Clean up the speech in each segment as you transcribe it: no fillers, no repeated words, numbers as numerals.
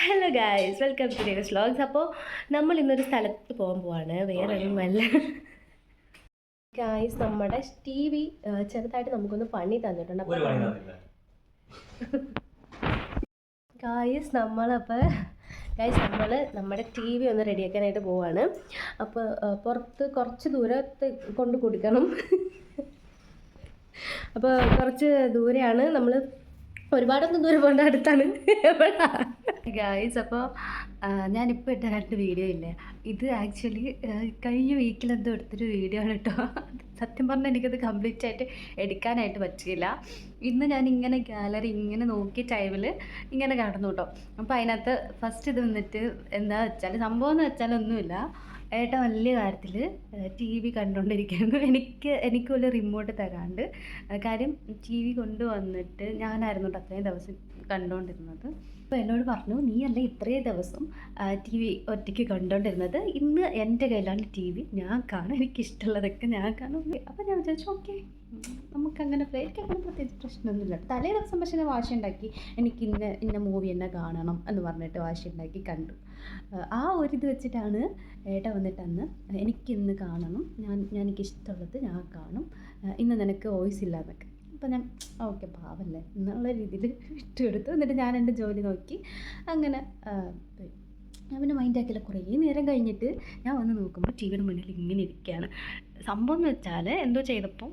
Hello guys, welcome to Devas vlogs. അപ്പോൾ നമ്മൾ ഇന്നൊരു സ്ഥലത്ത് പോകാൻ പോവാണ്. വേറെ ഒന്നുമല്ല ഗായ്സ്, നമ്മുടെ ടി വി ചെറുതായിട്ട് നമുക്കൊന്ന് പണി തന്നിട്ടുണ്ട്. അപ്പോൾ ഗായ്സ് നമ്മൾ നമ്മുടെ ടി വി ഒന്ന് റെഡിയാക്കാനായിട്ട് പോവാണ്. അപ്പോൾ പുറത്ത് കുറച്ച് ദൂരത്ത് കൊണ്ട് കൊടുക്കണം. അപ്പോൾ കുറച്ച് ദൂരെയാണ്, നമ്മൾ ഒരുപാടൊന്നും ദൂരം പോകേണ്ട അടുത്താണ് ഗായ്സ്. അപ്പോൾ ഞാനിപ്പോൾ ഇട്ട 2 വീഡിയോ ഇല്ലേ, ഇത് ആക്ച്വലി കഴിഞ്ഞ വീക്കിലെന്തോ എടുത്തൊരു വീഡിയോ ആണ് കേട്ടോ. സത്യം പറഞ്ഞാൽ എനിക്കത് കംപ്ലീറ്റ് ആയിട്ട് എടുക്കാനായിട്ട് പറ്റിയില്ല. ഇന്ന് ഞാൻ ഇങ്ങനെ ഗാലറി ഇങ്ങനെ നോക്കിയ ടൈമിൽ ഇങ്ങനെ കടന്നു കേട്ടോ. അപ്പോൾ അതിനകത്ത് ഫസ്റ്റ് ഇത് വന്നിട്ട് എന്താ വെച്ചാൽ, സംഭവം എന്ന് വെച്ചാൽ ഒന്നുമില്ല, ഏട്ടൻ വലിയ കാര്യത്തിൽ ടി വി കണ്ടുകൊണ്ടിരിക്കുന്നു. എനിക്ക് വല്ല റിമോട്ട് തരാണ്ട്. കാര്യം ടി വി കൊണ്ടുവന്നിട്ട് ഞാനായിരുന്നു കേട്ടോ അത്രയും ദിവസം കണ്ടുകൊണ്ടിരുന്നത്. അപ്പോൾ എന്നോട് പറഞ്ഞു, നീ അല്ല ഇത്രയും ദിവസം ടി വി ഒറ്റയ്ക്ക് കണ്ടുകൊണ്ടിരുന്നത്, ഇന്ന് എൻ്റെ കയ്യിലാണ് ടി വി, ഞാൻ കാണും, എനിക്കിഷ്ടമുള്ളതൊക്കെ ഞാൻ കാണും. അപ്പോൾ ഞാൻ വിചാരിച്ചു ഓക്കെ, നമുക്കങ്ങനെ എനിക്കങ്ങനെ പ്രത്യേകിച്ച് പ്രശ്നമൊന്നുമില്ല. തലേ ദിവസം പക്ഷേ ഞാൻ വാശി ഉണ്ടാക്കി, എനിക്ക് ഇന്ന മൂവി തന്നെ കാണണം എന്ന് പറഞ്ഞിട്ട് വാശി ഉണ്ടാക്കി കണ്ടു. ആ ഒരു ഇത് വെച്ചിട്ടാണ് ഏട്ട വന്നിട്ട് അന്ന് എനിക്കിന്ന് കാണണം, എനിക്കിഷ്ടമുള്ളത് ഞാൻ കാണും, ഇന്ന് നിനക്ക് വോയിസ് ഇല്ല എന്നൊക്കെ. അപ്പോൾ ഞാൻ ഓക്കെ പാവല്ലേ എന്നുള്ള രീതിയിൽ വിട്ടുകൊടുത്തു. എന്നിട്ട് ഞാൻ എൻ്റെ ജോലി നോക്കി അങ്ങനെ പോയി. ഞാൻ പിന്നെ മൈൻഡ് ആക്കിയില്ല. കുറേ നേരം കഴിഞ്ഞിട്ട് ഞാൻ വന്ന് നോക്കുമ്പോൾ ടി വിയുടെ മുന്നിൽ ഇങ്ങനെ ഇരിക്കുകയാണ്. സംഭവം എന്ന് വെച്ചാൽ എന്തോ ചെയ്തപ്പോൾ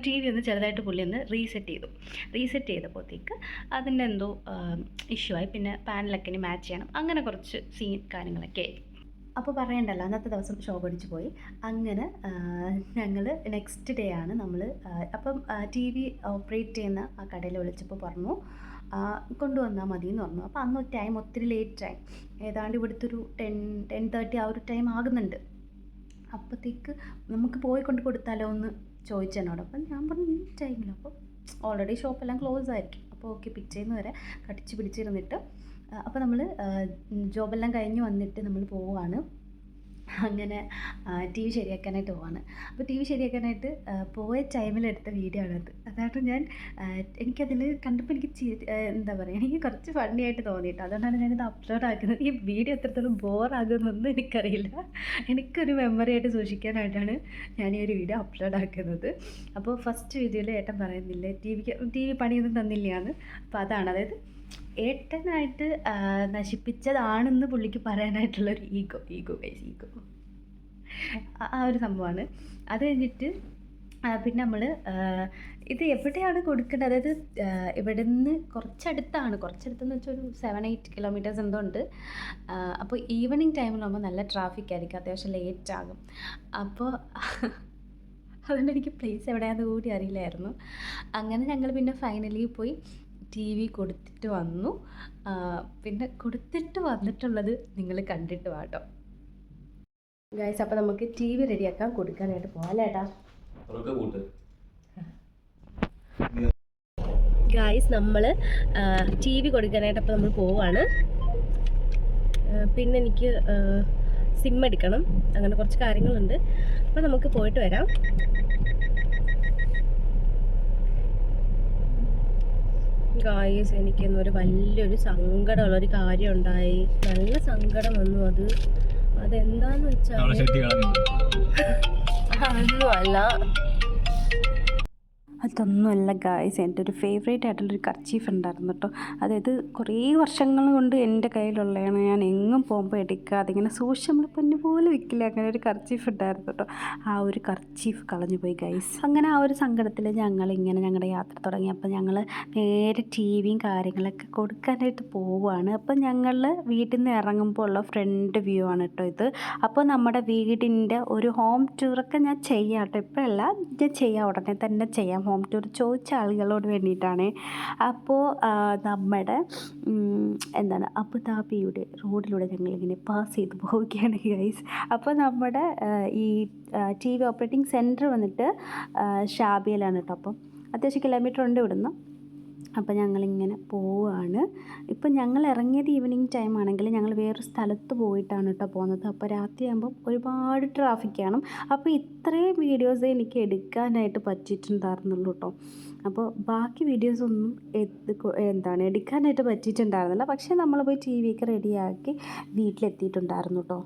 ടി വി ഒന്ന് ചെറുതായിട്ട് പുള്ളി ഒന്ന് റീസെറ്റ് ചെയ്തപ്പോഴത്തേക്ക് അതിൻ്റെ എന്തോ ഇഷ്യൂ ആയി. പിന്നെ പാനലൊക്കെ ഇനി മാച്ച് ചെയ്യണം, അങ്ങനെ കുറച്ച് സീൻ കാര്യങ്ങളൊക്കെ ആയി. അപ്പോൾ പറയണ്ടല്ലോ, അന്നത്തെ ദിവസം ഷോ പഠിച്ചു പോയി. അങ്ങനെ ഞങ്ങൾ നെക്സ്റ്റ് ഡേ ആണ് നമ്മൾ. അപ്പം ടി വി ഓപ്പറേറ്റ് ചെയ്യുന്ന ആ കടയിൽ വിളിച്ചപ്പോൾ പറഞ്ഞു കൊണ്ടുവന്നാൽ മതി എന്ന് പറഞ്ഞു. അപ്പോൾ അന്ന് ടൈം ഒത്തിരി ലേറ്റായി, ഏതാണ്ട് ഇവിടുത്തെ ഒരു 10-10:30 ആ ഒരു ടൈം ആകുന്നുണ്ട്. അപ്പോഴത്തേക്ക് നമുക്ക് പോയി കൊണ്ട് കൊടുത്താലോ എന്ന് ചോദിച്ചെന്നോട്. അപ്പം ഞാൻ പറഞ്ഞു ഈ ടൈമിൽ അപ്പോൾ ഓൾറെഡി ഷോപ്പെല്ലാം ക്ലോസ് ആയിരിക്കും. അപ്പോൾ ഓക്കെ, പിറ്റേന്ന് വരെ കടിച്ച് പിടിച്ചിരുന്നിട്ട് അപ്പോൾ നമ്മൾ ജോബെല്ലാം കഴിഞ്ഞ് വന്നിട്ട് നമ്മൾ പോവുകയാണ്. അങ്ങനെ ടി വി ശരിയാക്കാനായിട്ട് പോവാണ്. അപ്പോൾ ടി വി ശരിയാക്കാനായിട്ട് പോയ ടൈമിലെടുത്ത വീഡിയോ ആണത്. അതായത് എനിക്കതിൽ കണ്ടപ്പോൾ എന്താ പറയുക, എനിക്ക് കുറച്ച് ഫണ്ണി ആയിട്ട് തോന്നിയിട്ട് അതുകൊണ്ടാണ് ഞാനിത് അപ്ലോഡ് ആക്കുന്നത്. ഈ വീഡിയോ എത്രത്തോളം ബോറാകുമെന്നൊന്നും എനിക്കറിയില്ല. എനിക്കൊരു മെമ്മറി ആയിട്ട് സൂക്ഷിക്കാനായിട്ടാണ് ഞാൻ ഈ ഒരു വീഡിയോ അപ്ലോഡ് ആക്കുന്നത്. അപ്പോൾ ഫസ്റ്റ് വീഡിയോയിൽ ഏട്ടൻ പറയുന്നില്ലേ ടി വി പണിയൊന്നും തന്നില്ലയാണ്. അപ്പോൾ അതാണ്, അതായത് ഏട്ടനായിട്ട് നശിപ്പിച്ചതാണെന്ന് പുള്ളിക്ക് പറയാനായിട്ടുള്ളൊരു ഈഗോ ആ ഒരു സംഭവമാണ്. അത് കഴിഞ്ഞിട്ട് പിന്നെ നമ്മൾ ഇത് എവിടെയാണ് കൊടുക്കേണ്ടത്, അതായത് ഇവിടെ നിന്ന് കുറച്ചടുത്തെന്ന് വെച്ചാൽ ഒരു 7-8 കിലോമീറ്റേഴ്സ് എന്തോ ഉണ്ട്. അപ്പോൾ ഈവനിങ് ടൈമിലാകുമ്പോൾ നല്ല ട്രാഫിക് ആയിരിക്കും, അത്യാവശ്യം ലേറ്റ് ആകും. അപ്പോൾ അതുകൊണ്ട് എനിക്ക് പ്ലേസ് എവിടെയാണെന്ന് കൂടി അറിയില്ലായിരുന്നു. അങ്ങനെ ഞങ്ങൾ പിന്നെ ഫൈനലി പോയി ടി വി കൊടുത്തിട്ട് വന്നു. പിന്നെ കൊടുത്തിട്ട് വന്നിട്ടുള്ളത് നിങ്ങൾ കണ്ടിട്ട് വാട്ടോ ഗൈസ്. അപ്പോൾ നമുക്ക് ടി വി റെഡിയാക്കാൻ കൊടുക്കാനായിട്ട് പോകാം അല്ലേ ഏട്ടാ? ഗൈസ്, നമ്മൾ ടി വി കൊടുക്കാനായിട്ട് അപ്പോൾ നമ്മൾ പോവാണ്. പിന്നെ എനിക്ക് സിം എടുക്കണം, അങ്ങനെ കുറച്ച് കാര്യങ്ങളുണ്ട്. അപ്പോൾ നമുക്ക് പോയിട്ട് വരാം. ഗായ്സ്, എനിക്കൊന്നൊരു വലിയൊരു സങ്കടമുള്ളൊരു കാര്യം ഉണ്ടായി. നല്ല സങ്കടം വന്നു. അതെന്താന്ന് വെച്ചാൽ അതൊന്നുമല്ല ഗായ്സ്, എൻ്റെ ഒരു ഫേവറേറ്റ് ആയിട്ടുള്ളൊരു കർച്ചീഫ് ഉണ്ടായിരുന്നു കേട്ടോ. അതായത് കുറേ വർഷങ്ങൾ കൊണ്ട് എൻ്റെ കയ്യിലുള്ളതാണ്, ഞാൻ എങ്ങും പോകുമ്പോൾ എടുക്കാതെ ഇങ്ങനെ നമ്മൾ പൊന്നു പോലെ വിൽക്കില്ല, അങ്ങനെ ഒരു കർച്ചീഫ് ഉണ്ടായിരുന്നു കേട്ടോ. ആ ഒരു കർച്ചീഫ് കളഞ്ഞു പോയി ഗായ്സ്. അങ്ങനെ ആ ഒരു സങ്കടത്തിൽ ഞങ്ങളിങ്ങനെ ഞങ്ങളുടെ യാത്ര തുടങ്ങി. അപ്പോൾ ഞങ്ങൾ നേരെ ടി വിയും കാര്യങ്ങളൊക്കെ കൊടുക്കാനായിട്ട് പോവുകയാണ്. അപ്പോൾ ഞങ്ങൾ വീട്ടിൽ നിന്ന് ഇറങ്ങുമ്പോൾ ഉള്ള ഫ്രണ്ട് വ്യൂ ആണ് കേട്ടോ ഇത്. അപ്പോൾ നമ്മുടെ വീടിൻ്റെ ഒരു ഹോം ടൂറൊക്കെ ഞാൻ ചെയ്യാം കേട്ടോ, ഇപ്പോഴല്ല, ഞാൻ ചെയ്യാം, ഉടനെ തന്നെ ചെയ്യാം. ഹോം ടൂർ ചോദിച്ച ആളുകളോട് വേണ്ടിയിട്ടാണ്. അപ്പോൾ നമ്മുടെ അബുദാബിയുടെ റോഡിലൂടെ ഞങ്ങളിങ്ങനെ പാസ് ചെയ്ത് പോവുകയാണ് ഗൈസ്. അപ്പോൾ നമ്മുടെ ഈ ടി വി ഓപ്പറേറ്റിംഗ് സെൻറ്റർ വന്നിട്ട് ഷാബിയയിലാണ് കേട്ടോ. അപ്പം അത്യാവശ്യം കിലോമീറ്റർ ഉണ്ട് ഇവിടുന്ന്. അപ്പോൾ ഞങ്ങളിങ്ങനെ പോവുകയാണ്. ഇപ്പം ഞങ്ങൾ ഇറങ്ങിയത് ഈവനിങ് ടൈം ആണെങ്കിൽ ഞങ്ങൾ വേറൊരു സ്ഥലത്ത് പോയിട്ടാണ് കേട്ടോ പോകുന്നത്. അപ്പോൾ രാത്രിയാകുമ്പം ഒരുപാട് ട്രാഫിക്കാണ്. അപ്പോൾ ഇത്രയും വീഡിയോസ് എനിക്ക് എടുക്കാനായിട്ട് പറ്റിയിട്ടുണ്ടായിരുന്നുള്ളൂ കേട്ടോ. അപ്പോൾ ബാക്കി വീഡിയോസൊന്നും എടുക്കാനായിട്ട് പറ്റിയിട്ടുണ്ടായിരുന്നില്ല. പക്ഷേ നമ്മൾ പോയി ടി വിയൊക്കെ റെഡിയാക്കി വീട്ടിലെത്തിയിട്ടുണ്ടായിരുന്നു കേട്ടോ.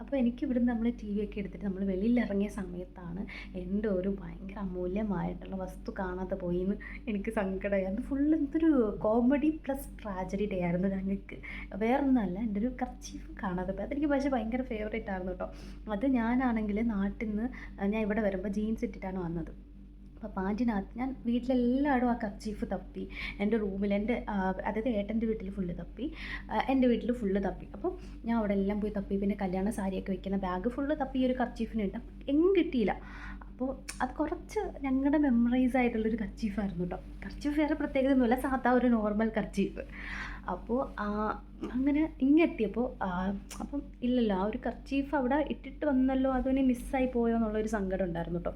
അപ്പോൾ എനിക്ക് ഇവിടുന്ന് നമ്മൾ ടി വി ഒക്കെ എടുത്തിട്ട് നമ്മൾ വെളിയിലിറങ്ങിയ സമയത്താണ് എൻ്റെ ഒരു ഭയങ്കര അമൂല്യമായിട്ടുള്ള വസ്തു കാണാതെ പോയിന്ന് എനിക്ക് സങ്കടമായി. അത് ഫുള്ള് എന്തൊരു കോമഡി പ്ലസ് ട്രാജഡി ഡേ ആയിരുന്നു ഞങ്ങൾക്ക്. വേറൊന്നുമല്ല, എൻ്റെ ഒരു കർച്ചീഫ് കാണാതെ പോയി. അതെനിക്ക് പക്ഷേ ഭയങ്കര ഫേവറേറ്റ് ആയിരുന്നു കേട്ടോ. അത് ഞാനാണെങ്കിൽ നാട്ടിൽ നിന്ന് ഞാൻ ഇവിടെ വരുമ്പോൾ ജീൻസ് ഇട്ടിട്ടാണ് വന്നത്. അപ്പോൾ പാൻറ്റിനകത്ത് ഞാൻ വീട്ടിലെല്ലായിടും ആ കർച്ചീഫ് തപ്പി. എൻ്റെ റൂമിൽ അതായത് ഏട്ടൻ്റെ വീട്ടിൽ ഫുള്ള് തപ്പി, എൻ്റെ വീട്ടിൽ ഫുള്ള് തപ്പി. അപ്പോൾ ഞാൻ അവിടെ എല്ലാം പോയി തപ്പി. പിന്നെ കല്യാണ സാരിയൊക്കെ വെക്കുന്ന ബാഗ് ഫുള്ള് തപ്പി ഈ ഒരു കർച്ചീഫിന് കിട്ടും, എങ്ങും കിട്ടിയില്ല. അപ്പോൾ അത് കുറച്ച് ഞങ്ങളുടെ മെമ്മറൈസ് ആയിട്ടുള്ളൊരു കർച്ചീഫായിരുന്നു കേട്ടോ. കർച്ചീഫ് വേറെ പ്രത്യേകത ഒന്നുമില്ല, സാധാ ഒരു നോർമൽ കർച്ചീഫ്. അപ്പോൾ അങ്ങനെ ഇങ്ങെത്തിയപ്പോൾ അപ്പം ഇല്ലല്ലോ, ആ ഒരു കർച്ചീഫ് അവിടെ ഇട്ടിട്ട് വന്നല്ലോ, അതിനെ മിസ്സായി പോയോ എന്നുള്ളൊരു സങ്കടം ഉണ്ടായിരുന്നു കേട്ടോ.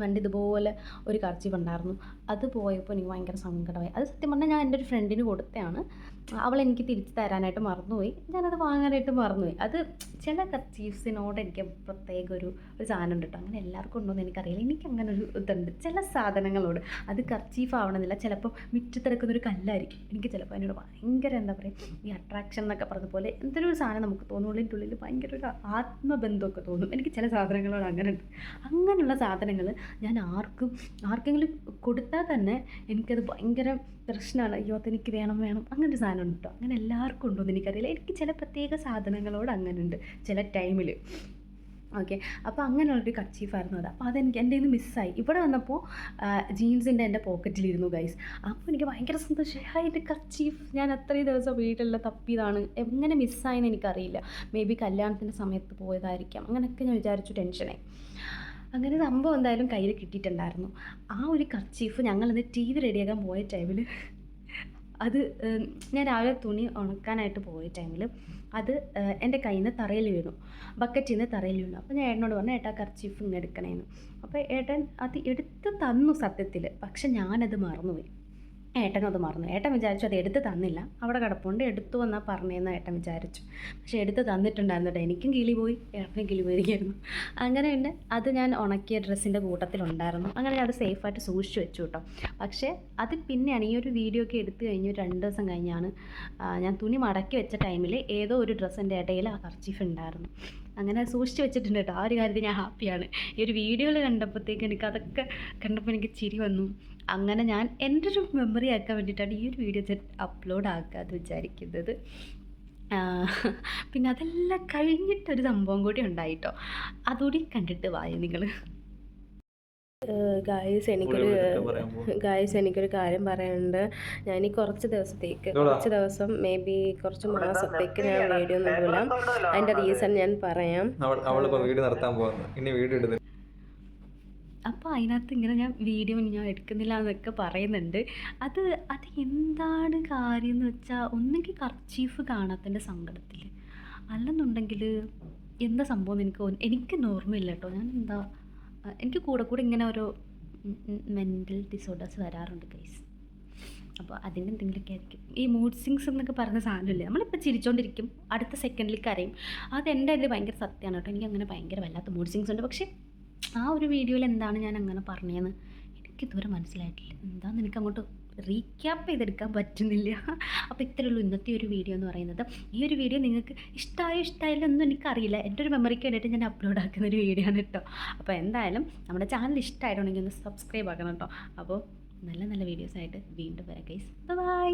പണ്ട് ഇതുപോലെ ഒരു കർച്ചീഫ് ഉണ്ടായിരുന്നു, അത് പോയപ്പോൾ എനിക്ക് ഭയങ്കര സങ്കടമായി. അത് സത്യം പറഞ്ഞാൽ ഞാൻ എൻ്റെ ഒരു ഫ്രണ്ടിന് കൊടുത്തതാണ്. അവൾ എനിക്ക് തിരിച്ച് തരാനായിട്ട് മറന്നുപോയി, ഞാനത് വാങ്ങാനായിട്ട് മറന്നുപോയി. അത് ചില കർച്ചീഫ്സിനോട് എനിക്ക് പ്രത്യേക ഒരു സാധനം ഉണ്ട് കേട്ടോ. അങ്ങനെ എല്ലാവർക്കും ഉണ്ടോയെന്ന് എനിക്കറിയില്ല, എനിക്ക് അങ്ങനെ ഒരു ഇതുണ്ട് ചില സാധനങ്ങളോട്. അത് കർച്ചീഫ് ആവണമെന്നില്ല, ചിലപ്പോൾ മുറ്റത്തിറക്കുന്നൊരു കല്ലായിരിക്കും. എനിക്ക് ചിലപ്പോൾ അതിനോട് ഭയങ്കര എന്താ പറയുക, ഈ അട്രാക്ഷൻ എന്നൊക്കെ പറഞ്ഞതുപോലെ എന്തൊരു ഒരു സാധനം നമുക്ക് തോന്നും, ഉള്ളിൻ്റെ ഭയങ്കര ഒരു ആത്മബന്ധമൊക്കെ തോന്നും. എനിക്ക് ചില സാധനങ്ങളോട് അങ്ങനെ ഉണ്ട്. അങ്ങനെയുള്ള സാധനങ്ങൾ ഞാൻ ആർക്കെങ്കിലും കൊടുത്താൽ തന്നെ എനിക്കത് ഭയങ്കര പ്രശ്നമാണ്. അയ്യോ അതെനിക്ക് വേണം അങ്ങനൊരു സാധനം ഉണ്ട് കേട്ടോ. അങ്ങനെ എല്ലാവർക്കും ഉണ്ടോയെന്ന് എനിക്കറിയില്ല, എനിക്ക് ചില പ്രത്യേക സാധനങ്ങളോട് അങ്ങനെ ഉണ്ട് ചില ടൈമിൽ. ഓക്കെ, അപ്പോൾ അങ്ങനെയുള്ളൊരു കർച്ചീഫായിരുന്നു അത്. അപ്പോൾ അതെനിക്ക് എൻ്റെ നിന്ന് മിസ്സായി. ഇവിടെ വന്നപ്പോൾ ജീൻസിൻ്റെ എൻ്റെ പോക്കറ്റിലിരുന്നു ഗൈസ്. അപ്പോൾ എനിക്ക് ഭയങ്കര സന്തോഷമായി, എൻ്റെ കർച്ചീഫ് ഞാൻ അത്രയും ദിവസം വീട്ടിലെല്ലാം തപ്പിയതാണ്, എങ്ങനെ മിസ്സായെന്ന് എനിക്കറിയില്ല. മേ ബി കല്യാണത്തിൻ്റെ സമയത്ത് പോയതായിരിക്കാം, അങ്ങനെയൊക്കെ ഞാൻ വിചാരിച്ചു, ടെൻഷനായി. അങ്ങനെ സംഭവം എന്തായാലും കയ്യിൽ കിട്ടിയിട്ടുണ്ടായിരുന്നു. ആ ഒരു കർച്ചീഫ് ഞങ്ങളിന്ന് ടി വി റെഡിയാക്കാൻ പോയ ടൈമിൽ അത് ഞാൻ രാവിലെ തുണി ഉണക്കാനായിട്ട് പോയ ടൈമിൽ അത് എൻ്റെ കയ്യിൽ നിന്ന് തറയിൽ വീണു, ബക്കറ്റിൽ നിന്ന് തറയിൽ വീണു. അപ്പോൾ ഞാൻ ഏട്ടനോട് പറഞ്ഞു, ഏട്ടാ കർച്ചീഫ് ഇങ്ങനെ എടുക്കണേന്ന്. അപ്പോൾ ഏട്ടൻ അത് എടുത്ത് തന്നു സത്യത്തിൽ, പക്ഷെ ഞാനത് മറന്നുപോയി. ഏട്ടനും അത് മറന്നു. ഏട്ടൻ വിചാരിച്ചു അത് എടുത്ത് തന്നില്ല, അവിടെ കിടപ്പുണ്ട്, എടുത്തു വന്നാൽ പറഞ്ഞതെന്ന് ഏട്ടൻ വിചാരിച്ചു. പക്ഷെ എടുത്ത് തന്നിട്ടുണ്ടായിരുന്നു കേട്ടോ. എനിക്കും കിളി പോയി, ഏട്ടനും കിളി പോയിരിക്കുന്നു. അങ്ങനെ ഉണ്ട്, അത് ഞാൻ ഉണക്കിയ ഡ്രസ്സിൻ്റെ കൂട്ടത്തിലുണ്ടായിരുന്നു. അങ്ങനെ അത് സേഫായിട്ട് സൂക്ഷിച്ചു വെച്ചു കേട്ടോ. പക്ഷേ അത് പിന്നെയാണ് ഈ ഒരു വീഡിയോ ഒക്കെ എടുത്തു കഴിഞ്ഞ് 2 ദിവസം കഴിഞ്ഞാണ് ഞാൻ തുണി മടക്കി വെച്ച ടൈമിൽ ഏതോ ഒരു ഡ്രസ്സിൻ്റെ ഇടയിൽ ആ കർച്ചീഫ് ഉണ്ടായിരുന്നു. അങ്ങനെ സൂക്ഷിച്ച് വെച്ചിട്ടുണ്ട് കേട്ടോ. ആ ഒരു കാര്യത്തിൽ ഞാൻ ഹാപ്പിയാണ്. ഈ ഒരു വീഡിയോയിൽ കണ്ടപ്പോഴത്തേക്ക് എനിക്കതൊക്കെ കണ്ടപ്പോൾ എനിക്ക് ചിരി വന്നു. അങ്ങനെ ഞാൻ എൻ്റെ ഒരു മെമ്മറി ആക്കാൻ വേണ്ടിയിട്ടാണ് ഈ ഒരു വീഡിയോ അപ്ലോഡ് ആക്കാമെന്ന് വിചാരിക്കുന്നത്. പിന്നെ അതെല്ലാം കഴിഞ്ഞിട്ടൊരു സംഭവം കൂടി ഉണ്ടായിട്ടോ, അതുകൂടി കണ്ടിട്ട് വായോ നിങ്ങൾ. ഗായ്സ് എനിക്കൊരു കാര്യം പറയാനുണ്ട്. ഞാൻ ഈ കുറച്ച് ദിവസം മേ ബി കുറച്ച് മാസത്തേക്ക് ഞാൻ വീഡിയോ ഒന്നും ഇടാം. അതിൻ്റെ റീസൺ ഞാൻ പറയാം. അപ്പോൾ അതിനകത്ത് ഇങ്ങനെ ഞാൻ വീഡിയോ ഞാൻ എടുക്കുന്നില്ല എന്നൊക്കെ പറയുന്നുണ്ട്. അത് എന്താണ് കാര്യം എന്ന് വെച്ചാൽ, ഒന്നെങ്കിൽ കർച്ചീഫ് കാണാത്തതിൻ്റെ സങ്കടത്തിൽ, അല്ലെന്നുണ്ടെങ്കിൽ എന്താ സംഭവം എനിക്ക് നോർമലില്ല കേട്ടോ. ഞാൻ എനിക്ക് കൂടെ ഇങ്ങനെ ഓരോ മെൻ്റൽ ഡിസോർഡേഴ്സ് വരാറുണ്ട് ഗൈസ്. അപ്പോൾ അതിൻ്റെ എന്തെങ്കിലുമൊക്കെ ആയിരിക്കും. ഈ മൂഡ് സ്വിങ്സ് എന്നൊക്കെ പറയുന്ന സാധനമില്ലേ, നമ്മളിപ്പോൾ ചിരിച്ചുകൊണ്ടിരിക്കും, അടുത്ത സെക്കൻഡിൽ കരയും. അത് എൻ്റെ അതിൽ ഭയങ്കര സത്യമാണ് കേട്ടോ. എനിക്ക് അങ്ങനെ ഭയങ്കര വല്ലാത്ത മൂഡ് സ്വിങ്സ് ഉണ്ട്. പക്ഷേ ആ ഒരു വീഡിയോയിൽ എന്താണ് ഞാൻ അങ്ങനെ പറഞ്ഞതെന്ന് എനിക്കിതുവരെ മനസ്സിലായിട്ടില്ല. എന്താണെന്ന് എനിക്കങ്ങോട്ട് റീക്യാപ്പ് ചെയ്തെടുക്കാൻ പറ്റുന്നില്ല. അപ്പോൾ ഇത്രയേ ഉള്ളൂ ഇന്നത്തെ ഒരു വീഡിയോ എന്ന് പറയുന്നത്. ഈ ഒരു വീഡിയോ നിങ്ങൾക്ക് ഇഷ്ടമായില്ല ഒന്നും എനിക്കറിയില്ല. എൻ്റെ ഒരു മെമ്മറിക്ക് വേണ്ടിയിട്ട് ഞാൻ അപ്ലോഡ് ആക്കുന്ന ഒരു വീഡിയോ ആണ് കേട്ടോ. അപ്പോൾ എന്തായാലും നമ്മുടെ ചാനൽ ഇഷ്ടമായിട്ടുണ്ടെങ്കിൽ ഒന്ന് സബ്സ്ക്രൈബ് ആക്കണം കേട്ടോ. അപ്പോൾ നല്ല വീഡിയോസായിട്ട് വീണ്ടും വരാം ഗൈസ്. ബൈ.